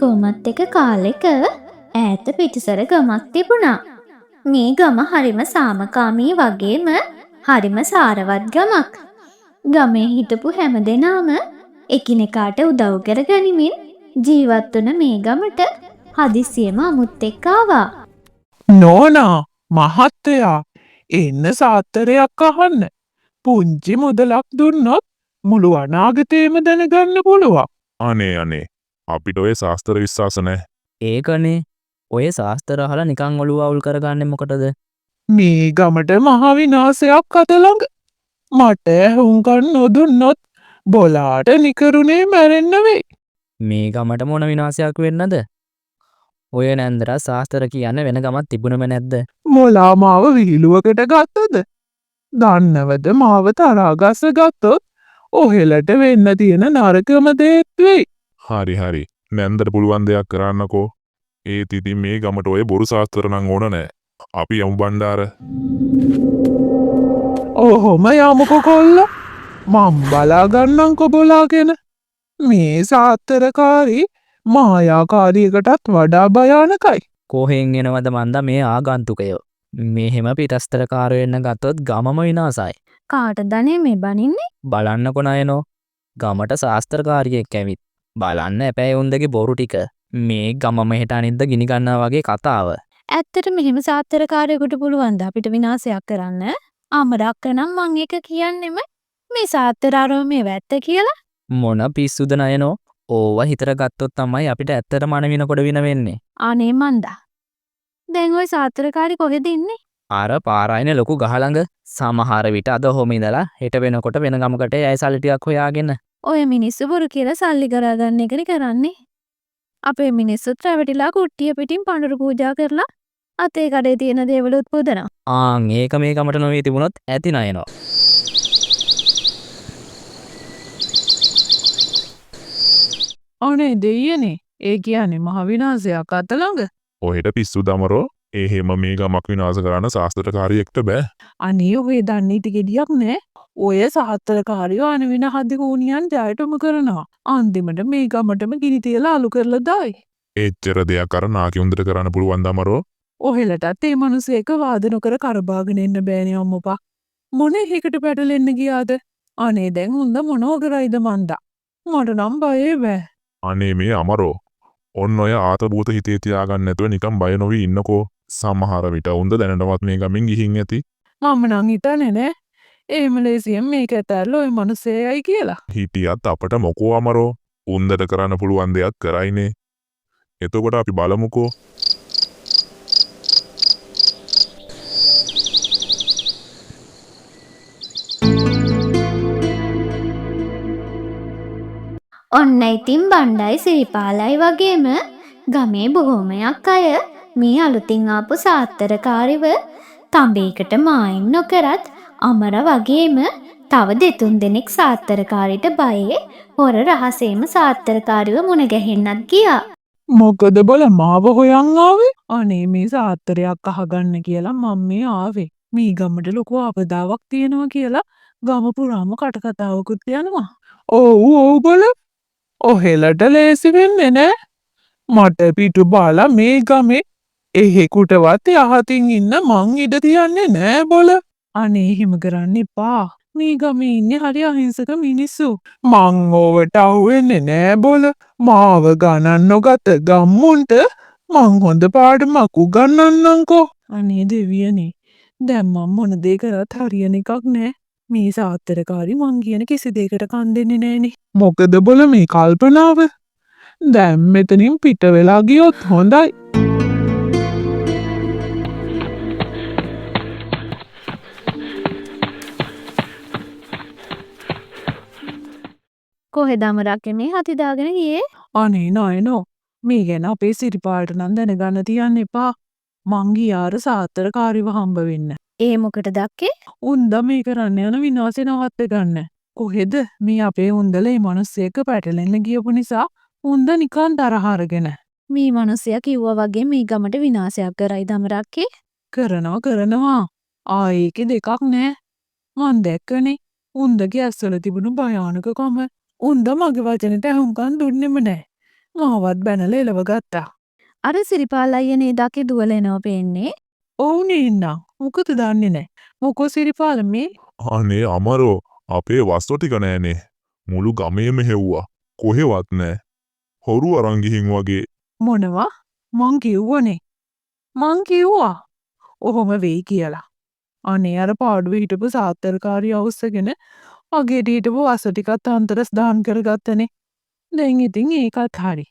කොහොමත් එක කාලෙක ඈත පිටිසර ගමක් තිබුණා. මේ ගම හරිම සාමකාමී වගේම හරිම සාරවත් ගමක්. ගමේ හිටපු හැමදෙනාම එකිනෙකාට උදව් කර ගනිමින් ජීවත් වුණ මේ ගමට හදිසියෙම අමුත්තෙක් ආවා. නෝනා මහත්තයා එන්න සාත්තරයක් අහන්න. පුංචි මුදලක් දුන්නොත් මුළු අනාගතේම දැනගන්න පුළුවන්. අනේ අපිට ඔය ශාස්ත්‍ර විශ්වාස නැහැ. ඒකනේ ඔය ශාස්ත්‍ර අහලා නිකන් ඔළුව අවුල් කරගන්නේ මොකටද? මේ ගමට මහ විනාශයක් අත ළඟ. මට ඇහුම්කන් නොදුන්නොත් බොලාට නිකරුණේ මැරෙන්න වෙයි. මේ ගමට මොන විනාශයක් වෙන්නද? ඔය නැන්දරා ශාස්ත්‍ර කියන්න වෙන ගමක් තිබුණම නැද්ද? මොලා මාව විහිළුවකට ගත්තද? දන්නවද මාව තරාගස්ස ගත්තොත් ඔහෙලට වෙන්න තියෙන නරකම දේත් වෙයි. හරි නැන්දට පුළුවන් දෙයක් කරන්නකෝ. ඒත් ඉතින් මේ ගමට ඔය බොරු ශාස්ත්‍ර නම් ඕන නැහැ. අපි යමු බණ්ඩාර. ඔහොම යමුකෝ කොල්ල. මම් බලාගන්නංකො බොලාගෙන. මේ සාත්තරකාරී මායාකාරියකටත් වඩා භයානකයි. කොහෙන් එනවද මන්ද මේ ආගන්තුකයෝ? මෙහෙම පිටස්තරකාරයෝ එන්න ගත්තොත් ගමම විනාසයි. කාටද අනේ මේ බනින්නේ? බලන්නකො නයනෝ. ගමට ශාස්ත්‍රකාරියෙක් ඇවිත්. බලන්න එපැයි උන්දගේ බොරු ටික. මේ ගමම හෙට අනිද්ද ගිනි ගන්නවා වගේ කතාව. ඇත්තට මෙහෙම සාත්තරකාරයෙකුට පුළුවන්ද අපිට විනාශයක් කරන්න? අමරක්ක නම් මං එක කියන්නෙම මේ සාත්තරාරෝ මේ වැත්ත කියලා. මොන පිස්සුද නයනෝ? ඕව හිතර ගත්තොත් තමයි අපිට ඇත්තට මනවිනකොට වින වෙන්නේ. අනේ මන්දා. දැන් ওই සාත්තරකාරි කොහෙද ඉන්නේ? අර පාරයින ලොකු ගහළඟ. සමහර විට අද හොම ඉඳලා හෙට වෙනකොට වෙන ගමකට ඇයි සල්ලි ටිකක් හොයාගෙන. ඔය මිනිස්සු බොරු කියලා සල්ලි කරගන්න එකනේ කරන්නේ. අපේ මිනිස්සුත් රැවටිලා කුට්ටිය පිටින් පඳුරු පූජා කරලා අතේ කඩේ තියෙන දේවලුත් පුදනවා. ඒක මේ ගමට නොවේ තිබුණොත් ඇති නයනෝ. අනේ දෙයියනේ ඒ කියන්නේ මහ විනාශයක් අත ළඟ. ඔහෙට පිස්සු දමරෝ. එහෙම මේ ගමක් විනාශ කරන්න ශාස්ත්‍රකාරියෙක්ට බෑ. අනේ ඔය දන්නේ ඉති ගෙඩියක් නෑ. ඔය සාත්තරකාරයෝ අනවින හදි කූනියන් ජයටම කරනවා. අන්තිමට මේ ගමටම ගිනි තියලා අලු කරලා දායි. එච්චර දෙයක් අර නාකි උන්දට කරන්න පුළුවන් දමරෝ. ඔහෙලටත් ඒ මනුස්සයෙක් වාද නොකර කරබාගෙන එන්න බෑනේ අම්මපා. මොන එකකට පැටලෙන්න ගියාද? අනේ දැන් හොඳ මොනව කරයිද මන්දා. මට නම් බයේ බෑ. අනේ මේ අමරෝ. ඔන්න ඔය ආතබූත හිතේ තියාගන්න නැතුව නිකන් බය නොවී ඉන්නකෝ. සමහර විට උන්ද දැනටවත් මේ ගමින් ගිහින් ඇති. මම නම් හිතන්නේ නෑ. ඒ මලේසියෙන් මේක ඇතැල්ල ඔය මනුස්සයයි කියලා. හිටියත් අපට මොකෝ අමරෝ. උන්දට කරන්න පුළුවන් දෙයක් කරයිනේ. එතකොට අපි බලමුකෝ. ඔන්න ඉතින් බණ්ඩයි සිරිපාලයි වගේම ගමේ බොහොමයක් අය මේ අලුතින් ආපු සාත්තරකාරිව තඹේකට මායිම් නොකරත් අමර වගේම තව දෙතුන් දෙනෙක් සාත්තරකාරිට බයේ හොර රහසේම සාත්තරකාරිව මුණ ගැහෙන්නත් ගියා. මොකද බොල මාව හොයන් ආවේ? අනේ මේ සාත්තරයක් අහගන්න කියලා මම මේ ආවේ. මේ ගමට ලොකු ආපදාවක් තියෙනවා කියලා ගම පුරාම කටකතාවකුත් යනවා. ඔව් බොල. ඔහෙලට ලේසි වෙන්නේ නෑ. මට පිටු බාලා මේ ගමේ එහෙකුටවත් යහතින් ඉන්න මං ඉඩ තියන්නේ නෑ බොල. අනේ එහෙම කරන්න එපා. මේ ගමේ ඉන්නේ හරි අහිංසක මිනිස්සු. මං ඕවට අහුවෙන්නේ නෑ බොල. මාව ගණන් නොගත ගම්මුන්ට මං හොඳ පාඩමක් උගන්වන්නම්කෝ. අනේ දෙවියනේ. දැන් මම මොන දේ කරත් හරියන එකක් නෑ. මේ සාත්තරකාරි මං කියන කිසි දෙයකට කන් දෙන්නේ නෑනේ. මොකද බොල මේ කල්පනාව? දැන් මෙතනින් පිට වෙලා ගියොත් හොඳයි. කොහෙද අමරක්ක මේ හති දාගෙන ගියේ? අනේ නයනෝ මේ ගැන අපේ සිරිපාට නම් දැනගන්න තියන්න එපා. මං ගියාර සාත්තරකාරිව හම්බ වෙන්න. ඒ මොකටද අක්කේ? උන්ද මේ කරන්න යන විනාශය නවත්ත ගන්න. කොහෙද මේ අපේ උන්දල මේ මිනිස්සෙක් පැටලෙන්න ගියපු නිසා උන්ද නිකන් තරහ අරගෙන. මේ මිනිස්සයා කිව්වා වගේ මේ ගමට විනාශයක් කරයිද අමරක්කේ? කරනවා. ඒකේ දෙකක් නෑ. මං දැක්කනේ උන්දගේ ඇස්වල තිබුණු භයානකකම. උන්ද මගේ වචනෙට ඇහුම්කන් දුන්නෙම නෑ. මාවත් බැනලා එලව ගත්තා. අර සිරිපාල අයියනේ දකි දුවලෙනව පේන්නේ. ඔවුනේ ඉන්නා. මොකද දන්නේ නැහැ. මොකෝ සිරිපාල මේ අනේ අමරෝ අපේ වස්තු ටික නෑනේ. මුළු ගමේම හෙව්වා. කොහෙවත් නෑ. හොරු අරන් ගිහින් වගේ. මොනවා? මං කිව්වනේ. මං කිව්වා. ඔහොම වෙයි කියලා. අනේ අර පාඩුවේ හිටපු සාත්තරකාරිය අවුස්සගෙන අගේට හිටපු වස ටිකත් අන්තරස් දාන් කරගත්තනේ. දැන් ඉතින් ඒකත් හරි.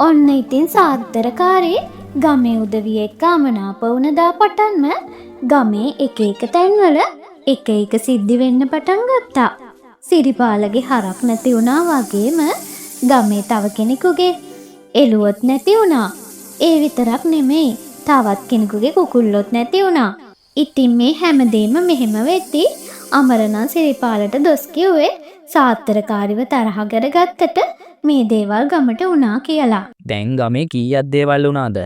ඔන්න ඉතින් සාත්තරකාරී ගමේ උදවිය එක්ක අමනාප වුණදා පටන්ම ගමේ එක එක තැන්වල එක එක සිද්ධි වෙන්න පටන් ගත්තා. සිරිපාලගේ හරක් නැති වුණා වගේම ගමේ තව කෙනෙකුගේ එළුවොත් නැති වුණා. ඒ විතරක් නෙමෙයි තවත් කෙනෙකුගේ කුකුල්ලොත් නැති වුණා. ඉතින් මේ හැමදේම මෙහෙම වෙද්දි අමරණන් සිරිපාලට දොස් කිව්වේ සාත්තරකාරිව තරහ කරගත්තට මේ දේවල් ගමට වුණා කියලා. දැන් ගමේ කීයක් දේවල් වුණාද?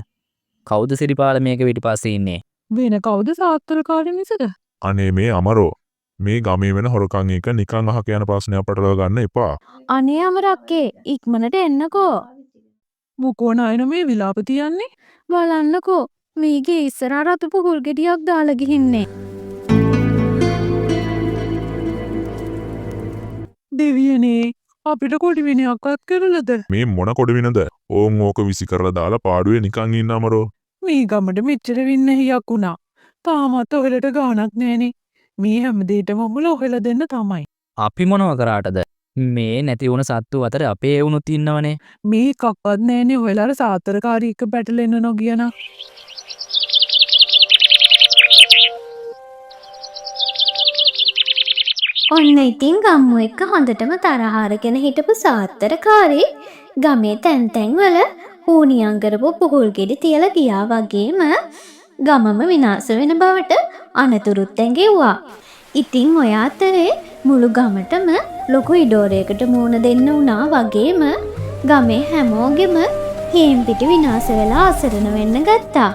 කවුද සිරිපාල මේක පිටිපස්සේ ඉන්නේ? වෙන කවුද සාත්තරකාරිය මිසද? අනේ මේ අමරෝ මේ ගමේ වෙන හොරකම් එක නිකන් අහක යන ප්‍රශ්නයක් පටලවා ගන්න එපා. අනේ අමරක්කේ ඉක්මනට එන්නකෝ. මොකෝ නයන මේ විලාප තියන්නේ? බලන්නකෝ මේගේ ඉස්සරහ රතු පුහුල් ගෙඩියක් දාලා ගිහින්නේ. දෙවියනේ අපිට කොඩි විනයක්වත් කරලද? මේ මොන කොඩවිනද? ඕන් ඕක විසි කරලා දාලා පාඩුවේ නිකන් ඉන්න අමරෝ. මේ ගමට මෙච්චර වින්න හියක් වුණා. තාමත් ඔහෙලට ගානක් නෑනේ. මේ හැමදේටම මුල ඔහෙලා දෙන්න තමයි. අපි මොනව කරාටද? මේ නැති වුණ සත්තු අතර අපේ එවුනුත් ඉන්නවනේ. මේ එකක්වත් නෑනේ ඔහෙලා අර සාත්තරකාරී එක්ක පැටලෙන්න නොගියන. ඔන්න ඉතින් ගම්මු එක්ක හොඳටම තරහ අරගෙන හිටපු සාත්තරකාරී ගමේ තැන් තැන්වල හූනියම් කරපු පුහුල් ගෙඩි තියලා ගියා වගේම ගමම විනාශ වෙන බවට අනතුරුත් ඇඟෙව්වා. ඉතින් ඔය අතරේ මුළු ගමටම ලොකු ඉඩෝරයකට මූණ දෙන්න වුණා වගේම ගමේ හැමෝගෙම හේම් පිටි විනාශ වෙලා අසරණ වෙන්න ගත්තා.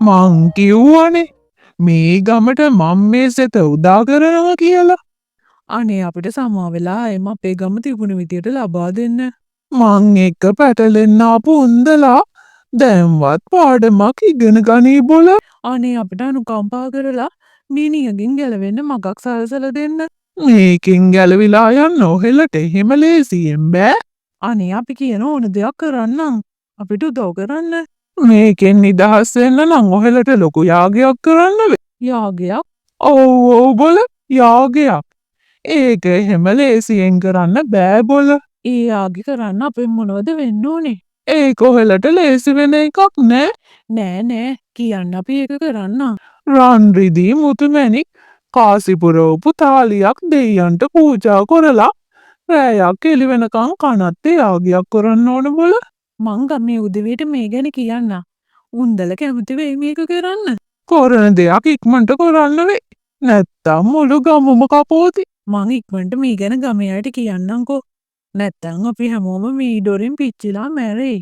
මං කිව්වනේ මේ ගමට මම මේ සෙත උදා කරනවා කියලා. අනේ අපිට සමා වෙලා එම අපේ ගම තිබුණ විදියට ලබා දෙන්න. මං එක්ක පැටලෙන්න ආපු උන්දලා දැන්වත් පාඩමක් ඉගෙන ගනී බොල. අනේ අපිට අනුකම්පා කරලා මිනිහගෙන් ගැලවෙන්න මගක් සලසලා දෙන්න. මේකෙන් ගැලවිලා යන්න ඔහෙලට එහෙම ලේසියෙන් බෑ. අනේ අපි කියන ඕන දෙයක් කරන්නම්. අපිට උදව් කරන්න. මේකෙන් නිදහස් වෙන්න නම් ඔහෙලට ලොකු යාගයක් කරන්න වෙයි. යාගයක්? ඔව් බොල යාගයක්. ඒක එහෙම ලේසියෙන් කරන්න බෑ බොල. ඒ යාගය කරන්න අපෙන් මොනවද වෙන්න ඕනේ? ඒක ඔහෙලට ලේසි වෙන එකක් නෑ. නෑ කියන්න අපි ඒක කරන්න. රන් රිදී මුතුමැණික් කාසිපුරවපු තාලියක් දෙයියන්ට පූජා කරලා රෑයක් එළි වෙනකන් කනත් යාගයක් කරන්න ඕන බොල. මං ගමේ උදවියට මේ ගැන කියන්න. උන්දල කැමති වෙයි මේක කරන්න. කරන දෙයක් ඉක්මනට කරන්න වෙයි. නැත්තම් මුළු ගමම කපෝති. මං ඉක්මනට මේ ගැන ගමේ අයට කියන්නම්කෝ. නැත්තම් අපි හැමෝම මේ ඩොරින් පිච්චිලා මැරෙයි.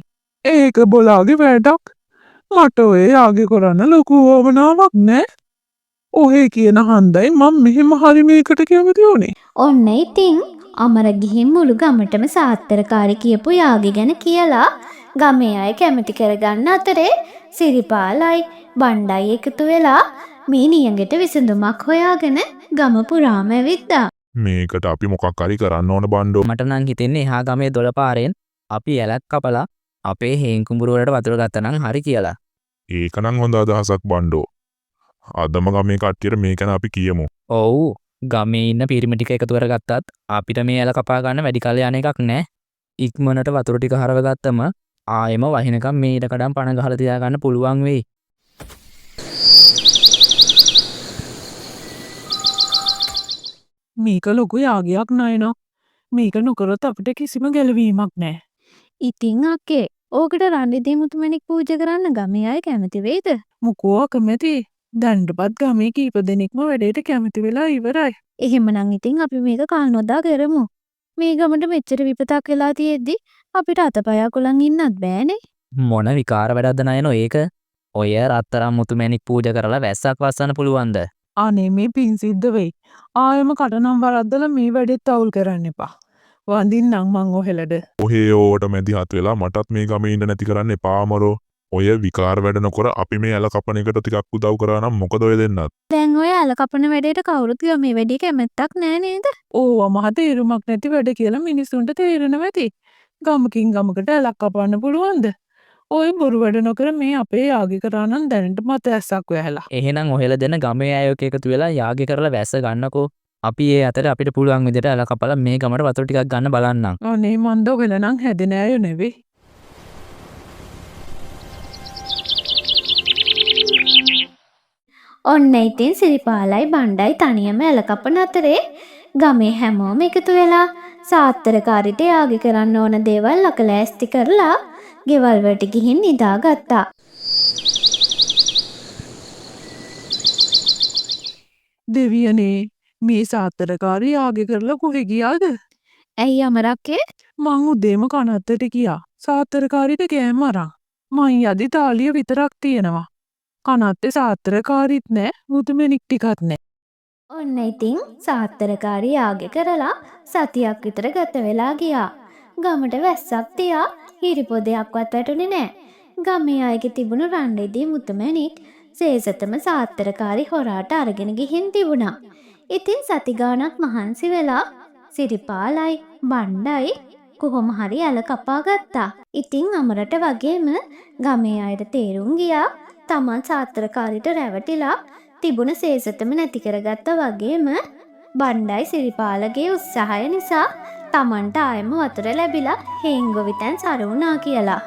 ඒක බොලාගේ වැඩක්. මට ඔය යාගේ කරන්න ලොකු වමනාවක් නෑ. ඔහේ කියන හන්දයි මම මෙහෙම හරි මේකට කැමති උනේ. ඔන්න ඉතින් අමර ගිහින් මුළු ගමටම සාත්තරකාරී කියපු යාගේ ගැන කියලා ගමේ අය කැමති කරගන්න අතරේ සිරිපාලයි බණ්ඩයි එකතු වෙලා මේ නියඟට විසඳුමක් හොයාගෙන ගම පුරාම ඇවිත්තා. මේකට අපි මොකක් හරි කරන්න ඕන බණ්ඩෝ. මට නම් හිතෙන්නේ එහා ගමේ දොළ පාරෙන් අපි ඇලක් කපලා අපේ හේන් කුඹුර වලට වතුර ගත්තා නම් හරි කියලා. ඒකනම් හොඳ අදහසක් බණ්ඩෝ. අදම ගමේ කට්ටියට මේක ගැන අපි කියමු. ඔව් ගමේ ඉන්න පිරිමි ටික එකතු කරගත්තත් අපිට මේ ඇල කපා ගන්න වැඩි කල් යන එකක් නෑ. ඉක්මනට වතුර ටික හරව ගත්තම ආයෙම වහිනකම් මේ ඉඩකඩම් පණ ගහලා තියාගන්න පුළුවන් වෙයි. මේක ලොකු යාගයක් නයනෝ. මේක නොකරොත් අපිට කිසිම ගැලවීමක් නෑ. ඉතින් අක්කේ ඕකට රන්රිදී මුතුමැණික් පූජා කරන්න ගමේ අය කැමති වෙයිද? මොකෝ කැමති. දැන්ටපත් ගමේ කීප දෙනෙක්ම වැඩේට කැමති වෙලා ඉවරයි. එහෙමනම් ඉතින් අපි මේක කල් නොදා කරමු. මේ ගමට මෙච්චර විපතක් වෙලා තියෙද්දි අපිට අතපය කොලන් ඉන්නත් බෑනේ. මොන විකාර වැඩක්ද නයනෝ ඒක? ඔය රත්තරම් මුතුමැණික් පූජා කරලා වැස්සක් වස්සන්න පුළුවන්ද? අනේ මේ පින් සිද්ධ වෙයි. ආයෙම කටනම් වරද්දලා මේ වැඩෙත් අවුල් කරන්න එපා. වඳින්නම් මං ඔහෙලට. ඔහේ ඕවට මැදිහත් වෙලා මටත් මේ ගමේ ඉන්න නැති කරන්න එපා අමරෝ. ඔය විකාර වැඩ නොකර අපි මේ ඇල කපන එකට ටිකක් උදව් කරා නම් මොකද ඔය දෙන්නත්? දැන් ඔය අල කපන වැඩේට කවුරුත් ගමේ වැඩි කැමැත්තක් නෑ නේද? ඕවා මහ තේරුමක් නැති වැඩ කියලා මිනිස්සුන්ට තේරෙනවා ඇති. ගමකින් ගමකට ඇලක් කපන්න පුළුවන්ද? ඔය බොරු වැඩ නොකර මේ අපේ යාගේ කරා නම් දැනට මත ඇස්සක් වැහැලා. එහෙනම් ඔහෙලා දෙන ගමේ අය එක්ක එකතු වෙලා යාගය කරලා වැස්ස ගන්නකෝ. අපි ඒ අතර අපිට පුළුවන් විදිහට ඇල කපලා මේ ගමට වතුර ටිකක් ගන්න බලන්නම්. අනේ මන්ද ඔහෙලා නම් හැදෙන අය නෙවෙයි. ඔන්න ඉතින් සිරිපාලයි බණ්ඩයි තනියම ඇල කපන අතරේ ගමේ හැමෝම එකතු වෙලා සාත්තරකාරිට යාගි කරන්න ඕන දේවල් අකලෑස්ති කරලා ගෙවල් වලට ගිහින් නිදාගත්තා. දෙවියනේ මේ සාත්තරකාරී යාගේ කරලා කොහෙ ගියාද? ඇයි අමරක්කේ? මං උදේම කනත්තට ගියා. සාත්තරකාරීට කෑම අරන්. මං යදි තාලිය විතරක් තියෙනවා. කනත්තේ සාත්තරකාරීත් නෑ මුතුමැණික් ටිකත් නෑ. ඔන්න ඉතින් සාත්තරකාරී යාගය කරලා සතියක් විතර ගත වෙලා ගියා. ගමට වැස්සක් තියා හිරිපොදයක්වත් වැටුනේ නෑ. ගමේ අයගේ තිබුණු රණ්ඩෙදී මුතුමැණික් සේසතම සාත්තරකාරී හොරාට අරගෙන ගිහින් තිබුණා. ඉතින් සති ගාණක් මහන්සි වෙලා සිරිපාලයි බණ්ඩයි කොහොම හරි ඇල කපා ගත්තා. ඉතින් අමරට වගේම ගමේ අයට තේරුම් ගියා තමන් සාත්තරකාරීට රැවටිලා තිබුණ සේසතම නැති කරගත්තා වගේම බණ්ඩයි සිරිපාලගේ උත්සාහය නිසා තමන්ට ආයෙම වතුර ලැබිලා හේංගොවිතැන් සරු වුණා කියලා.